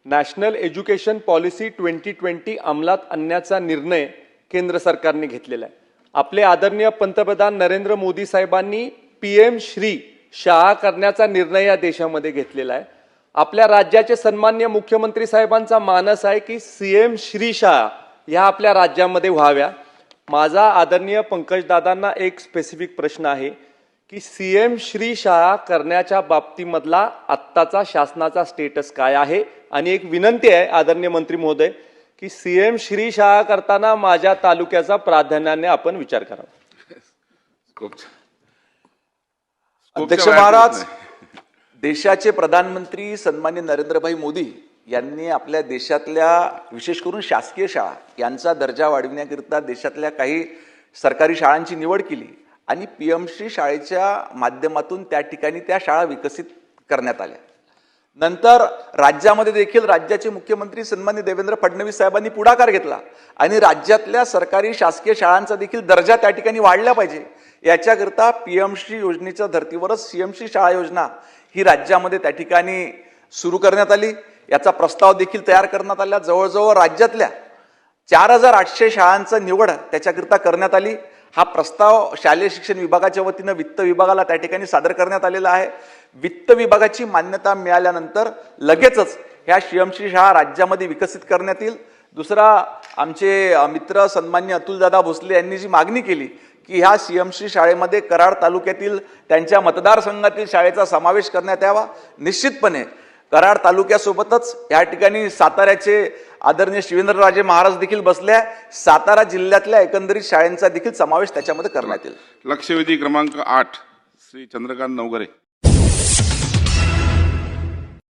National education policy 2020 अंमलात आणण्याचा निर्णय केंद्र सरकारने घेतलेला आहे। आपले आदरणीय पंतप्रधान नरेंद्र मोदी साहेबांनी PM श्री शाळा करण्याचा निर्णय या देशामध्ये घेतलेला आहे। आपल्या राज्याचे सन्माननीय मुख्यमंत्री साहेबांचा मानस आहे की CM श्री शाळा या आपल्या राज्यामध्ये व्हाव्या। माझा आदरणीय पंकज दादांना एक स्पेसिफिक प्रश्न आहे की CM श्री शाळा करण्याच्या बाबतीमधला आत्ताचा शासनाचा स्टेटस काय आहे, आणि एक विनंती आहे आदरणीय मंत्री महोदय की CM श्री शाळा करताना माझ्या तालुक्याचा प्राधान्याने आपण विचार करावा। अध्यक्ष महाराज, देशाचे प्रधानमंत्री सन्माननीय नरेंद्रभाई मोदी यांनी आपल्या देशातल्या विशेष करून शासकीय शाळा यांचा दर्जा वाढविण्याकरिता देशातल्या काही सरकारी शाळांची निवड केली आणि PM श्री शाळेच्या माध्यमातून त्या ठिकाणी त्या शाळा विकसित करण्यात आल्या। नंतर राज्यामध्ये देखील राज्याचे मुख्यमंत्री सन्माननीय देवेंद्र फडणवीस साहेबांनी पुढाकार घेतला आणि राज्यातल्या सरकारी शासकीय शाळांचा देखील दर्जा त्या ठिकाणी वाढला पाहिजे याच्याकरता PM श्री योजनेच्या धर्तीवरच CM श्री शाळा योजना ही राज्यामध्ये त्या ठिकाणी सुरू करण्यात आली। याचा प्रस्ताव देखील तयार करण्यात आला। जवळजवळ राज्यातल्या 4800 शाळांचा निवड त्याच्याकरता करण्यात आली। हा प्रस्ताव शालेय शिक्षण विभागाच्या वतीने वित्त विभागाला त्या ठिकाणी सादर करण्यात आलेला आहे। वित्त विभागाची मान्यता मिळाल्यानंतर लगेचच ह्या CM श्री शाळा राज्यामध्ये विकसित करण्यात येईल। दुसरा, आमचे मित्र सन्माननीय अतुलदादा भोसले यांनी जी मागणी केली की ह्या CM श्री शाळेमध्ये कराड तालुक्यातील त्यांच्या मतदारसंघातील शाळेचा समावेश करण्यात यावा, निश्चितपणे कराड तालुक्यासोबतच या ठिकाणी साताऱ्याचे आदरणीय शिवेंद्रराजे महाराज देखील बसले आहे। सातारा जिल्ह्यातल्या एकंदरीत शाळांचा देखील समावेश त्याच्यामध्ये करण्यात येईल। लक्षवेधी क्रमांक 8 श्री चंद्रकांत नवघरे।